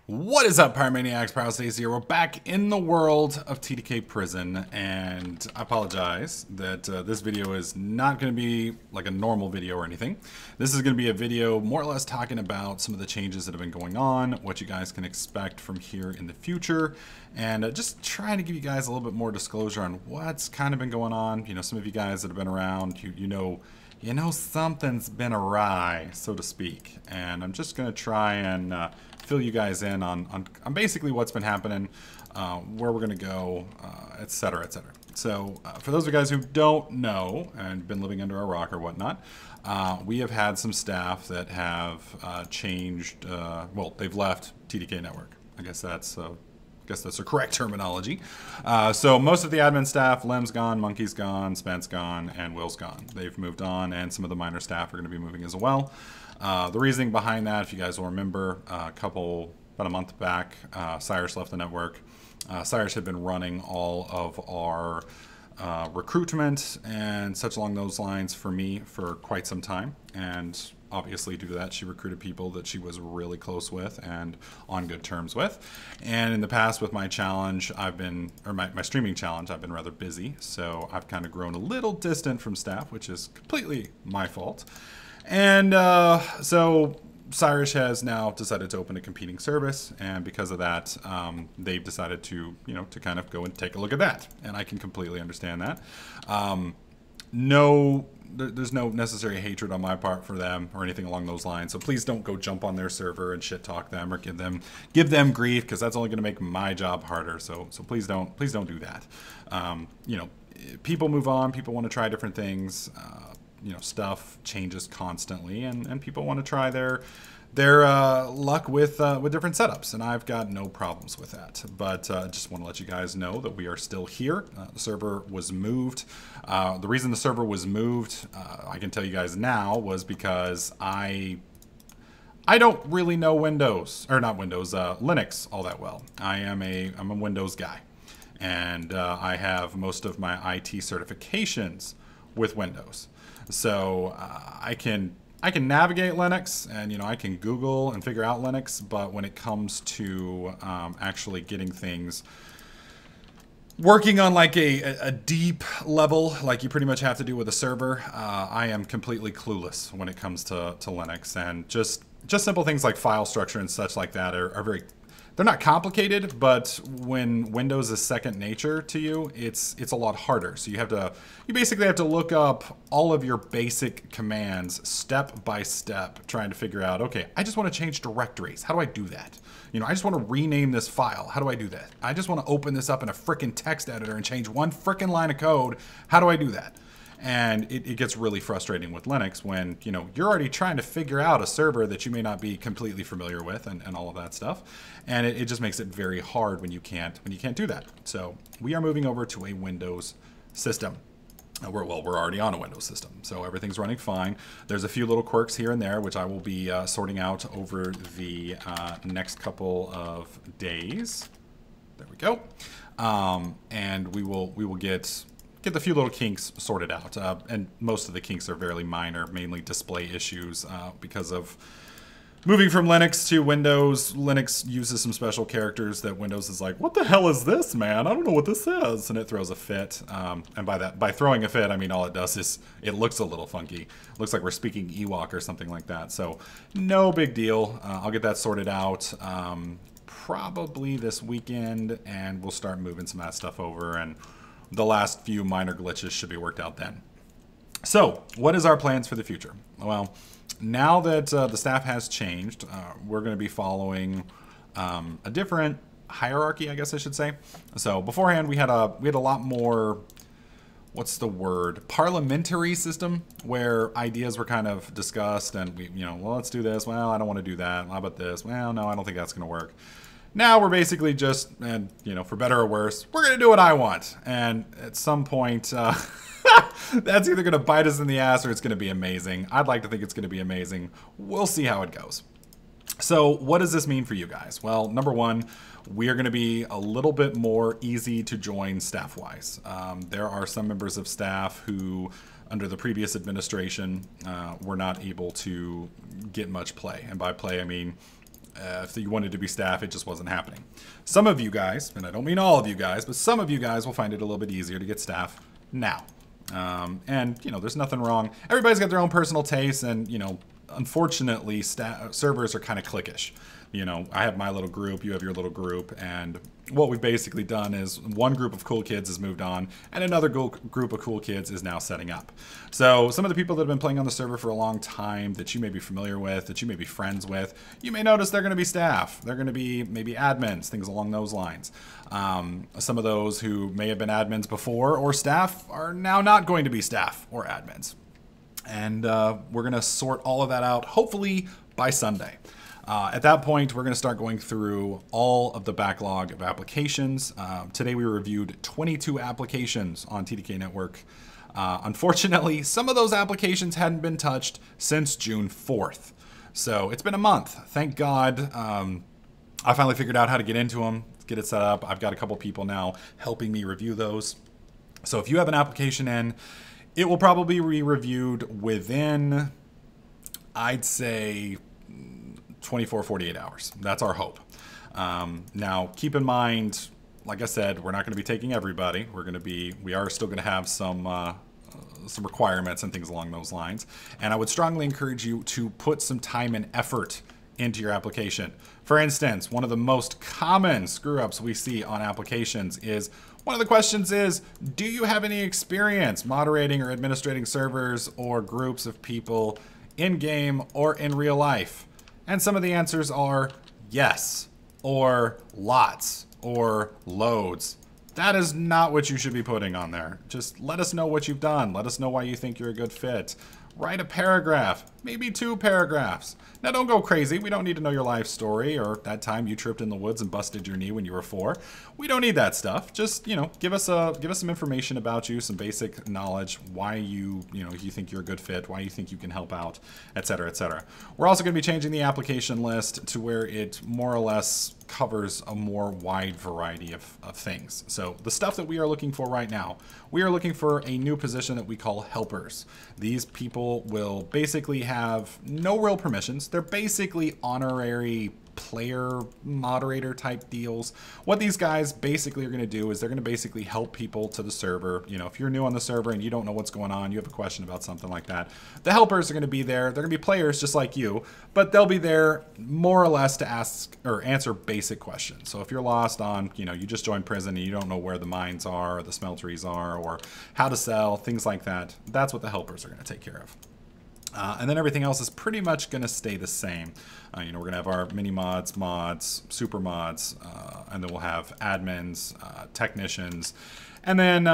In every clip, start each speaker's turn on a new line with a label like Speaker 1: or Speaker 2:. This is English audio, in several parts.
Speaker 1: What is up, Pyromaniacs? Pyrostays here. We're back in the world of TDK Prison, and I apologize that this video is not going to be like a normal video or anything. This is going to be a video more or less talking about some of the changes that have been going on, what you guys can expect from here in the future, and just trying to give you guys a little bit more disclosure on what's kind of been going on. You know, some of you guys that have been around, you know something's been awry, so to speak, and I'm just going to try and fill you guys in on basically what's been happening, where we're going to go, etc., etc. So for those of you guys who don't know and been living under a rock or whatnot, we have had some staff that have changed, well, they've left TDK Network. I guess that's the correct terminology. So most of the admin staff, Lem's gone, Monkey's gone, Spence gone, and Will's gone. They've moved on, and some of the minor staff are going to be moving as well. The reasoning behind that, if you guys will remember, about a month back, Cyrus left the network. Cyrus had been running all of our recruitment and such along those lines for me for quite some time, and obviously due to that she recruited people that she was really close with and on good terms with. And in the past with my challenge, my streaming challenge, I've been rather busy, so I've kind of grown a little distant from staff, which is completely my fault. And so Cyrus has now decided to open a competing service, and because of that, they've decided to, to kind of go and take a look at that, and I can completely understand that. There's no necessary hatred on my part for them or anything along those lines, so please don't go jump on their server and shit talk them or give them grief, because that's only going to make my job harder. So please don't do that. People move on, people want to try different things. Stuff changes constantly, and people want to try their luck with different setups, and I've got no problems with that. But just want to let you guys know that we are still here. The server was moved. The reason the server was moved, I can tell you guys now, was because I don't really know Linux all that well. I'm a Windows guy, and I have most of my IT certifications with Windows. So I can navigate Linux, and I can Google and figure out Linux, but when it comes to actually getting things working on like a deep level, like you pretty much have to do with a server, I am completely clueless when it comes to Linux. And just simple things like file structure and such like that are very, they're not complicated, but when Windows is second nature to you, it's a lot harder. So you basically have to look up all of your basic commands step by step, trying to figure out, okay, I just want to change directories. How do I do that? I just want to rename this file. How do I do that? I just want to open this up in a frickin' text editor and change one frickin' line of code. How do I do that? And it gets really frustrating with Linux when, you're already trying to figure out a server that you may not be completely familiar with and all of that stuff. And it just makes it very hard when you can't do that. So we are moving over to a Windows system. We're already on a Windows system, so everything's running fine. There's a few little quirks here and there, which I will be sorting out over the next couple of days. There we go. And we will get the few little kinks sorted out, and most of the kinks are fairly minor, mainly display issues because of moving from Linux to Windows. Linux uses some special characters that Windows is like, what the hell is this, man? I don't know what this is, and it throws a fit. And by throwing a fit, I mean all it does is it looks a little funky. It looks like we're speaking Ewok or something like that. So no big deal. I'll get that sorted out probably this weekend, and we'll start moving some of that stuff over, and the last few minor glitches should be worked out then. So, what is our plans for the future? Well, now that the staff has changed, we're going to be following a different hierarchy, I guess I should say. So, beforehand, we had a lot more, what's the word, parliamentary system, where ideas were kind of discussed, and well, let's do this. Well, I don't want to do that. How about this? Well, no, I don't think that's going to work. Now we're basically just, and for better or worse, we're going to do what I want. And at some point, that's either going to bite us in the ass or it's going to be amazing. I'd like to think it's going to be amazing. We'll see how it goes. So what does this mean for you guys? Well, number one, we are going to be a little bit more easy to join staff-wise. There are some members of staff who, under the previous administration, were not able to get much play. And by play, I mean If you wanted to be staff, it just wasn't happening. Some of you guys, and I don't mean all of you guys, but some of you guys will find it a little bit easier to get staff now. And, you know, there's nothing wrong. Everybody's got their own personal tastes, and, you know, unfortunately, servers are kind of cliquish. You know, I have my little group, you have your little group, and what we've basically done is one group of cool kids has moved on, and another group of cool kids is now setting up. So some of the people that have been playing on the server for a long time that you may be familiar with, that you may be friends with, you may notice they're going to be staff. They're going to be maybe admins, things along those lines. Some of those who may have been admins before or staff are now not going to be staff or admins. And we're going to sort all of that out, hopefully by Sunday. At that point, we're going to start going through all of the backlog of applications. Today we reviewed 22 applications on TDK Network. Unfortunately, some of those applications hadn't been touched since June 4th. So it's been a month. Thank God I finally figured out how to get into them, get it set up. I've got a couple people now helping me review those. So if you have an application in, it will probably be reviewed within, I'd say, 24, 48 hours. That's our hope. Now, keep in mind, like I said, we're not going to be taking everybody. We are still going to have some requirements and things along those lines. And I would strongly encourage you to put some time and effort into your application. For instance, one of the most common screw-ups we see on applications is, one of the questions is, do you have any experience moderating or administrating servers or groups of people in-game or in real life? And some of the answers are yes, or lots, or loads. That is not what you should be putting on there. Just let us know what you've done. Let us know why you think you're a good fit. Write a paragraph, maybe 2 paragraphs. Now don't go crazy. We don't need to know your life story or that time you tripped in the woods and busted your knee when you were 4. We don't need that stuff. Just, you know, give us some information about you, some basic knowledge, why you think you're a good fit, why you think you can help out, etc., etc. We're also going to be changing the application list to where it more or less covers a more wide variety of things. So the stuff that we are looking for right now, we are looking for a new position that we call helpers. These people will basically have no real permissions. They're basically honorary player moderator type deals. What these guys basically are going to do is they're going to basically help people to the server. You know, if you're new on the server and you don't know what's going on, you have a question about something like that, the helpers are going to be there. They're going to be players just like you, but they'll be there more or less to ask or answer basic questions. So if you're lost on, you know, you just joined prison and you don't know where the mines are or the smelteries are or how to sell, things like that, that's what the helpers are going to take care of. And then everything else is pretty much going to stay the same. You know, we're going to have our mini mods, mods, super mods, and then we'll have admins, technicians, and then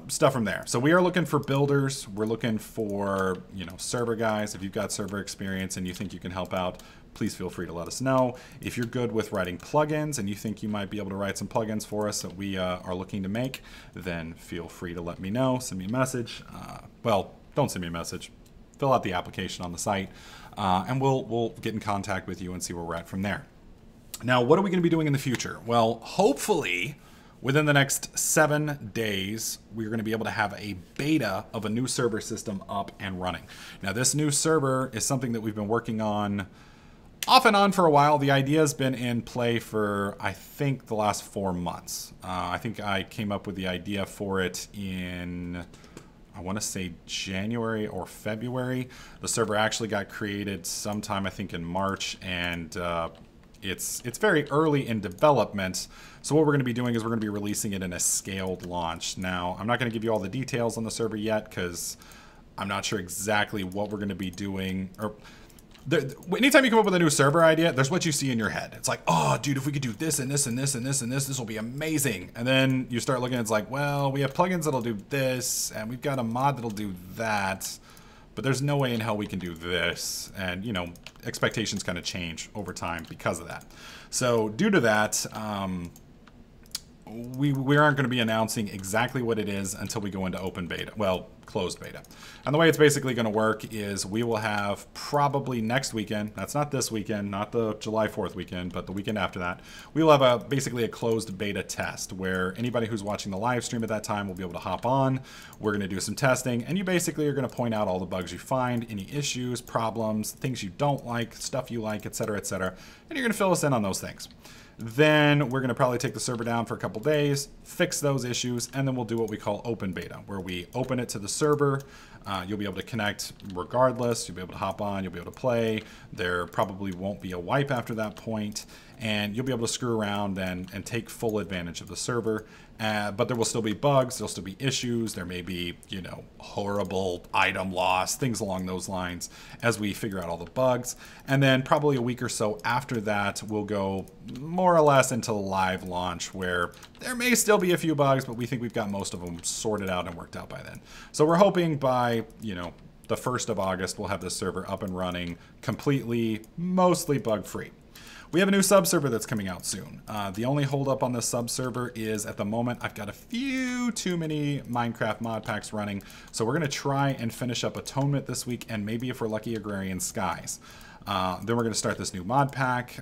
Speaker 1: stuff from there. So we are looking for builders. We're looking for, you know, server guys. If you've got server experience and you think you can help out, please feel free to let us know. If you're good with writing plugins and you think you might be able to write some plugins for us that we are looking to make, then feel free to let me know. Send me a message. Well, don't send me a message. Fill out the application on the site, and we'll get in contact with you and see where we're at from there. Now, what are we going to be doing in the future? Well, hopefully, within the next 7 days, we're going to be able to have a beta of a new server system up and running. Now, this new server is something that we've been working on off and on for a while. The idea has been in play for, I think, the last 4 months. I think I came up with the idea for it in, I want to say January or February. The server actually got created sometime, I think, in March, and it's very early in development. So what we're going to be doing is we're going to be releasing it in a scaled launch. Now, I'm not going to give you all the details on the server yet because I'm not sure exactly what we're going to be doing. Or anytime you come up with a new server idea, there's what you see in your head. It's like, oh, dude, if we could do this and this and this and this and this will be amazing. And then you start looking, it's like, well, we have plugins that'll do this, and we've got a mod that'll do that, but there's no way in hell we can do this. And, you know, expectations kind of change over time because of that. So due to that, we aren't going to be announcing exactly what it is until we go into open beta, well, closed beta. And the way it's basically going to work is we will have probably next weekend, that's not this weekend, not the July 4th weekend, but the weekend after that, we will have basically a closed beta test where anybody who's watching the live stream at that time will be able to hop on. We're going to do some testing, and you basically are going to point out all the bugs you find, any issues, problems, things you don't like, stuff you like, etc., etc., and you're going to fill us in on those things. Then we're going to probably take the server down for a couple days, fix those issues, and then we'll do what we call open beta, where we open it to the server. You'll be able to connect regardless. You'll be able to hop on. You'll be able to play. There probably won't be a wipe after that point, and you'll be able to screw around and take full advantage of the server. But there will still be bugs. There'll still be issues. There may be, you know, horrible item loss, things along those lines as we figure out all the bugs. And then probably a week or so after that, we'll go more or less into live launch where there may still be a few bugs, but we think we've got most of them sorted out and worked out by then. So we're hoping by, you know, the 1st of August, we'll have this server up and running completely, mostly bug-free. We have a new subserver that's coming out soon. The only holdup on this subserver is at the moment I've got a few too many Minecraft mod packs running, so we're going to try and finish up Atonement this week, and maybe if we're lucky, Agrarian Skies. Then we're going to start this new mod pack,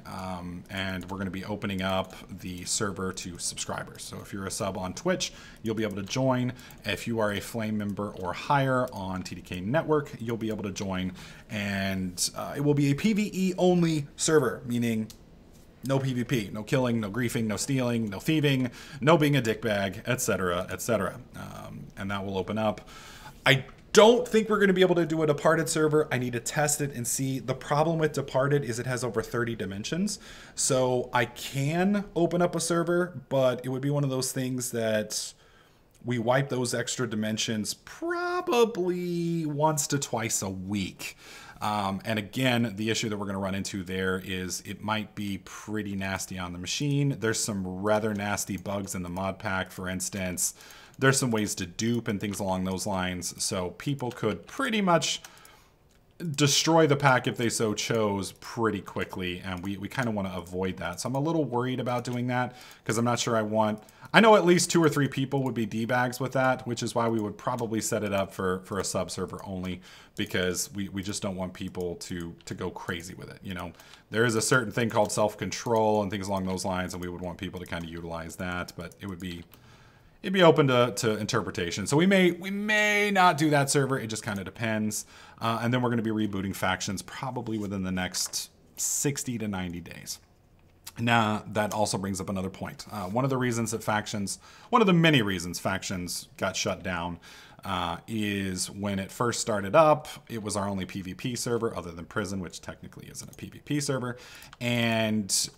Speaker 1: and we're going to be opening up the server to subscribers. So if you're a sub on Twitch, you'll be able to join. If you are a Flame member or higher on TDK Network, you'll be able to join. And it will be a PvE only server, meaning no PvP, no killing, no griefing, no stealing, no thieving, no being a dickbag, etc., etc. And that will open up. I don't think we're going to be able to do a Departed server. I need to test it and see. The problem with Departed is it has over 30 dimensions. So I can open up a server, but it would be one of those things that we wipe those extra dimensions probably once to twice a week. And again, the issue that we're going to run into there is it might be pretty nasty on the machine. There's some rather nasty bugs in the mod pack, for instance. There's some ways to dupe and things along those lines. So people could pretty much destroy the pack if they so chose pretty quickly. And we kind of want to avoid that. So I'm a little worried about doing that because I'm not sure I know at least 2 or 3 people would be D-bags with that, which is why we would probably set it up for a sub server only, because we just don't want people to go crazy with it. You know, there is a certain thing called self-control and things along those lines, and we would want people to kind of utilize that, but it'd be open to interpretation. So we may not do that server. It just kind of depends. And then we're going to be rebooting factions probably within the next 60 to 90 days. Now, that also brings up another point. One of the many reasons factions got shut down is when it first started up, it was our only PvP server other than Prison, which technically isn't a PvP server. And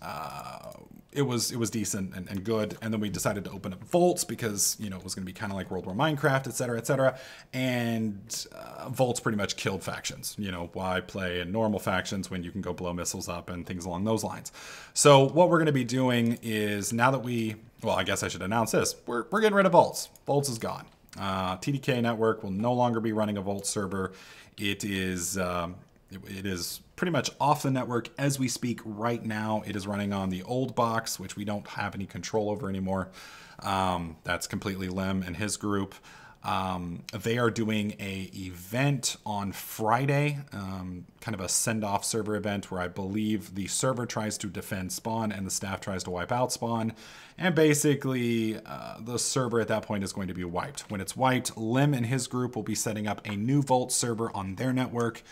Speaker 1: it was decent and good. And then we decided to open up Voltz because, you know, it was going to be kind of like World War Minecraft, etc., etc. And Voltz pretty much killed factions. You know, why play in normal factions when you can go blow missiles up and things along those lines? So what we're going to be doing is, now that well, I guess I should announce this. We're getting rid of Voltz. Voltz is gone. TDK Network will no longer be running a Voltz server. It is pretty much off the network as we speak right now. It is running on the old box, which we don't have any control over anymore. That's completely Lim and his group. They are doing a event on Friday, kind of a send-off server event where I believe the server tries to defend spawn and the staff tries to wipe out spawn. And basically, the server at that point is going to be wiped. When it's wiped, Lim and his group will be setting up a new Voltz server on their network.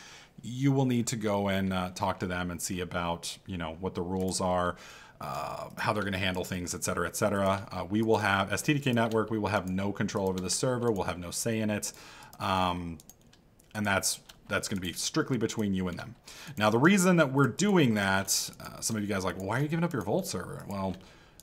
Speaker 1: You will need to go and talk to them and see about, you know, what the rules are, how they're going to handle things, etc., etc. We will have, as TDK Network, we will have no control over the server. We'll have no say in it. And that's going to be strictly between you and them. Now, the reason that we're doing that, some of you guys are like, well, why are you giving up your Voltz server? Well,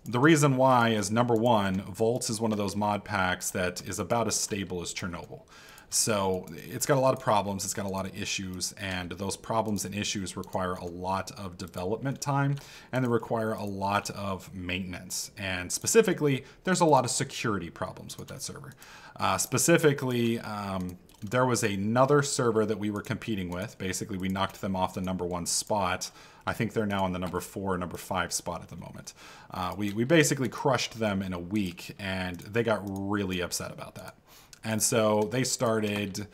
Speaker 1: the reason why is, number one, Voltz is one of those mod packs that is about as stable as Chernobyl. So it's got a lot of problems, it's got a lot of issues, and those problems and issues require a lot of development time, and they require a lot of maintenance. And specifically, there's a lot of security problems with that server. Specifically, there was another server that we were competing with. Basically, we knocked them off the #1 spot I think they're now in the number 4, number 5 spot at the moment. We basically crushed them in a week, and they got really upset about that. And so they started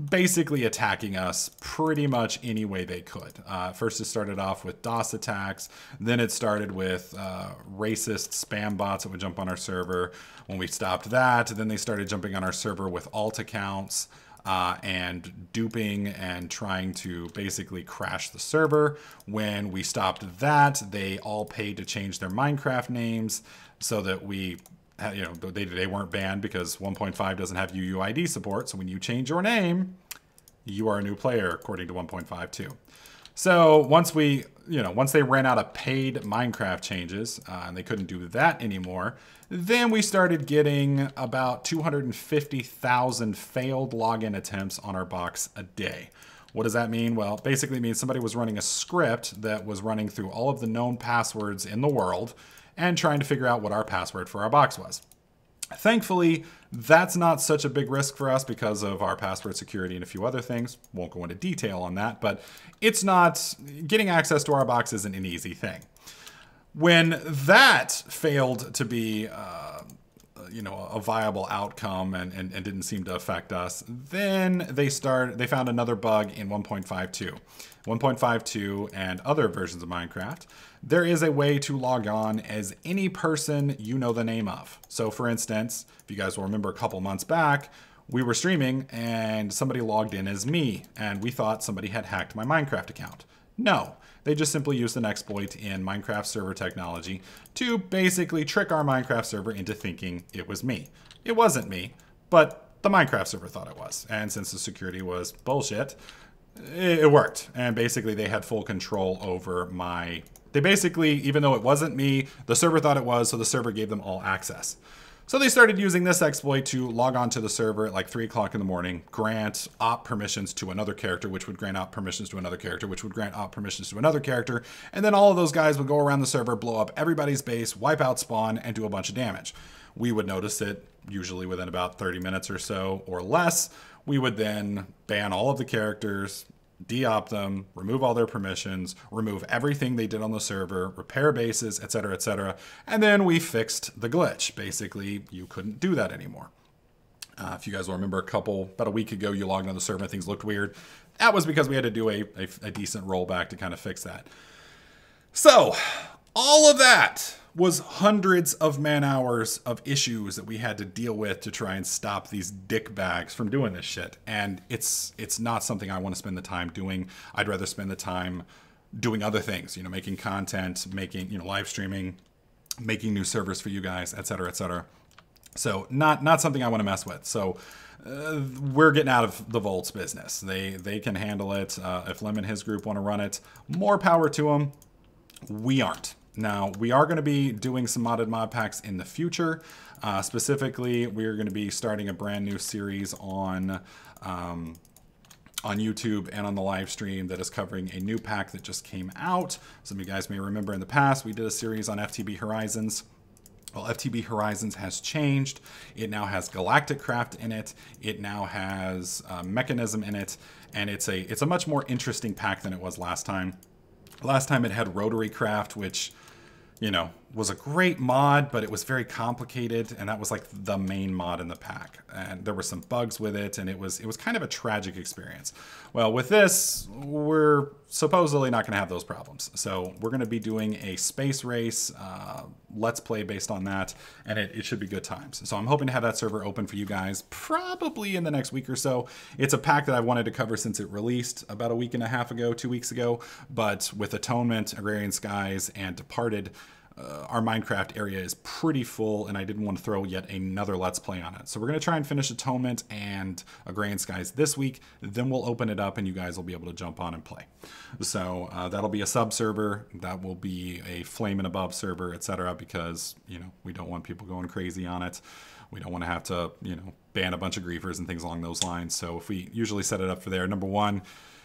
Speaker 1: basically attacking us pretty much any way they could. First it started off with DOS attacks, then it started with racist spam bots that would jump on our server. When we stopped that, then they started jumping on our server with alt accounts and duping and trying to basically crash the server. When we stopped that, they all paid to change their Minecraft names so that we, you know, they weren't banned because 1.5 doesn't have UUID support. So when you change your name, you are a new player according to 1.52. So once they ran out of paid Minecraft changes and they couldn't do that anymore, then we started getting about 250,000 failed login attempts on our box a day. What does that mean? Well, it basically means somebody was running a script that was running through all of the known passwords in the world and trying to figure out what our password for our box was. Thankfully, that's not such a big risk for us because of our password security and a few other things. Won't go into detail on that, but it's not, getting access to our box isn't an easy thing. When that failed to be a viable outcome and didn't seem to affect us, then they found another bug in 1.52. 1.52 and other versions of Minecraft, there is a way to log on as any person you know the name of. So for instance, if you guys will remember a couple months back, we were streaming and somebody logged in as me and we thought somebody had hacked my Minecraft account. No, they just simply used an exploit in Minecraft server technology to basically trick our Minecraft server into thinking it was me. It wasn't me, but the Minecraft server thought it was. And since the security was bullshit, it worked. And basically they had full control over they basically, even though it wasn't me, the server thought it was, so the server gave them all access. So they started using this exploit to log on to the server at like 3 o'clock in the morning, grant op permissions to another character, which would grant op permissions to another character, which would grant op permissions to another character. And then all of those guys would go around the server, blow up everybody's base, wipe out spawn, and do a bunch of damage. We would notice it usually within about 30 minutes or so or less. We would then ban all of the characters, de-op them, remove all their permissions, remove everything they did on the server, repair bases, etc., etc. And then we fixed the glitch. Basically, you couldn't do that anymore. If you guys will remember about a week ago, you logged on the server and things looked weird. That was because we had to do a decent rollback to kind of fix that. So, all of that was hundreds of man-hours of issues that we had to deal with to try and stop these dickbags from doing this shit. And it's not something I want to spend the time doing. I'd rather spend the time doing other things, making content, making, live streaming, making new servers for you guys, etc., etc. So not something I want to mess with. So we're getting out of the Voltz business. They can handle it. If Lem and his group want to run it, more power to them. We aren't. Now, we are going to be doing some modded mod packs in the future. Specifically, we're going to be starting a brand new series on YouTube and on the live stream that is covering a new pack that just came out. Some of you guys may remember in the past, we did a series on FTB Horizons. Well, FTB Horizons has changed. It now has Galactic Craft in it. It now has Mechanism in it. And it's a much more interesting pack than it was last time. Last time it had Rotary Craft, which, was a great mod, but it was very complicated, and that was like the main mod in the pack. And there were some bugs with it, and it was kind of a tragic experience. Well, with this, we're supposedly not going to have those problems. So we're going to be doing a space race let's play based on that, and it should be good times. So I'm hoping to have that server open for you guys probably in the next week or so. It's a pack that I wanted to cover since it released about a week and a half ago, 2 weeks ago, but with Atonement, Agrarian Skies, and Departed, our Minecraft area is pretty full, and I didn't want to throw yet another Let's Play on it. So we're going to try and finish Atonement and Agrarian Skies this week. Then we'll open it up, and you guys will be able to jump on and play. So that'll be a sub-server. That will be a Flame and Above server, etc., because, we don't want people going crazy on it. We don't want to have to, ban a bunch of griefers and things along those lines. So if we usually set it up for there, number one,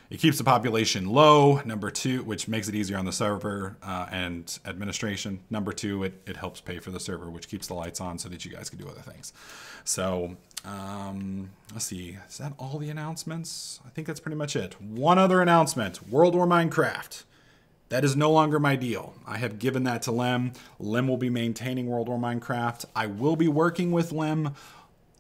Speaker 1: it keeps the population low. Number two, which makes it easier on the server and administration. Number two, it helps pay for the server, which keeps the lights on so that you guys can do other things. So let's see. Is that all the announcements? I think that's pretty much it. One other announcement. World War Minecraft That is no longer my deal. I have given that to Lem. Lem will be maintaining World War Minecraft. I will be working with Lem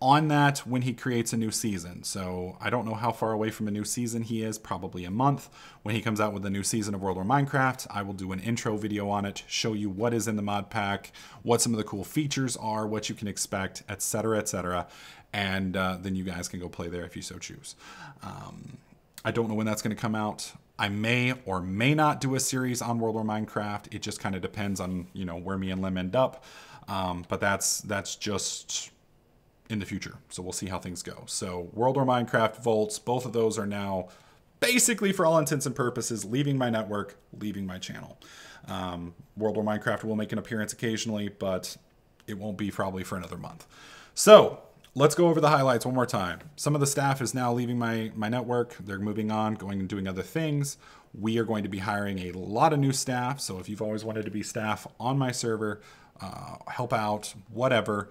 Speaker 1: on that when he creates a new season. So I don't know how far away from a new season he is, probably a month. When he comes out with a new season of World War Minecraft, I will do an intro video on it, show you what is in the mod pack, what some of the cool features are, what you can expect, etc., etc. And then you guys can go play there if you so choose. I don't know when that's going to come out. I may or may not do a series on World War Minecraft. It just kind of depends on, you know, where me and Lem end up. But that's just in the future. So we'll see how things go. So World War Minecraft, Voltz, both of those are now basically, for all intents and purposes, leaving my network, leaving my channel. World War Minecraft will make an appearance occasionally, but it won't be probably for another month. So let's go over the highlights one more time. Some of the staff is now leaving my network. They're moving on, going and doing other things. We are going to be hiring a lot of new staff. So if you've always wanted to be staff on my server, help out, whatever,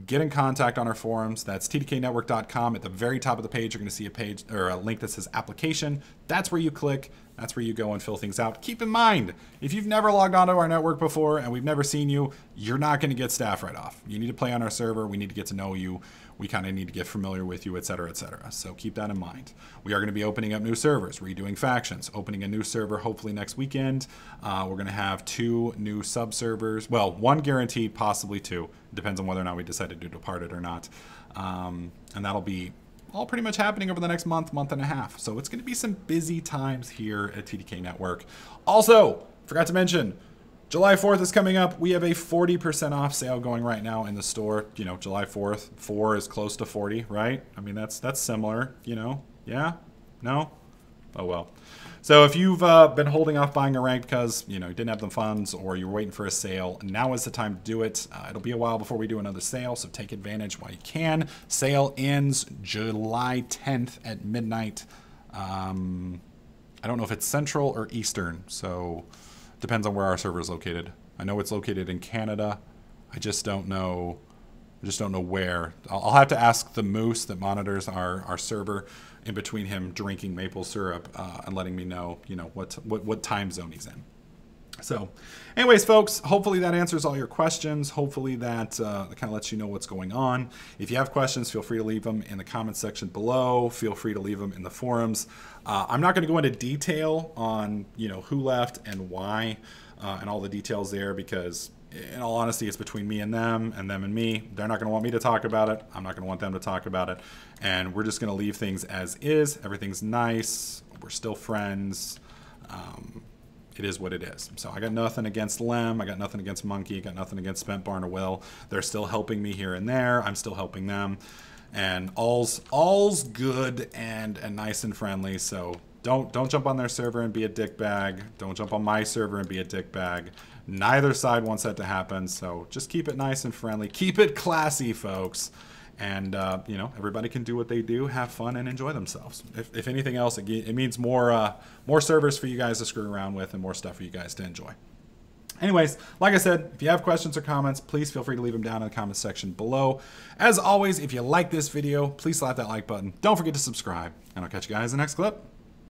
Speaker 1: get in contact on our forums. That's tdknetwork.com. At the very top of the page, you're going to see a page or a link that says application. That's where you click. That's where you go and fill things out. Keep in mind, if you've never logged onto our network before and we've never seen you, you're not going to get staff right off. You need to play on our server. We need to get to know you. We kind of need to get familiar with you, etc., etc. So keep that in mind. We are going to be opening up new servers, redoing factions, opening a new server hopefully next weekend. We're going to have 2 new subservers. Well, 1 guaranteed, possibly 2. Depends on whether or not we decide to do Departed or not. And that'll be all pretty much happening over the next month, month and a half. So it's going to be some busy times here at TDK Network. Also, forgot to mention, July 4th is coming up. We have a 40% off sale going right now in the store. You know, July 4th, 4 is close to 40, right? I mean, that's similar, you know? Yeah? No? Oh, well. So if you've been holding off buying a rank because, you know, you didn't have the funds or you're waiting for a sale, now is the time to do it. It'll be a while before we do another sale, so take advantage while you can. Sale ends July 10th at midnight. I don't know if it's Central or Eastern, so depends on where our server is located. I know it's located in Canada. I just don't know. Where. I'll have to ask the Moose that monitors our server in between him drinking maple syrup and letting me know, you know, what time zone he's in. So anyways, folks, hopefully that answers all your questions. Hopefully that kind of lets you know what's going on. If you have questions, feel free to leave them in the comments section below. Feel free to leave them in the forums. I'm not going to go into detail on, you know, who left and why and all the details there, because in all honesty, it's between me and them and me. They're not going to want me to talk about it. I'm not going to want them to talk about it. And we're just going to leave things as is. Everything's nice. We're still friends. It is what it is. So I got nothing against Lem. I got nothing against Monkey. I got nothing against Spent Barn or Will. They're still helping me here and there. I'm still helping them. And all's good and nice and friendly. So don't jump on their server and be a dickbag. Don't jump on my server and be a dickbag. Neither side wants that to happen. So just keep it nice and friendly. Keep it classy, folks. And, you know, everybody can do what they do, have fun, and enjoy themselves. If anything else, it means more servers for you guys to screw around with and more stuff for you guys to enjoy. Anyways, like I said, if you have questions or comments, please feel free to leave them down in the comments section below. As always, if you like this video, please slap that like button. Don't forget to subscribe, and I'll catch you guys in the next clip.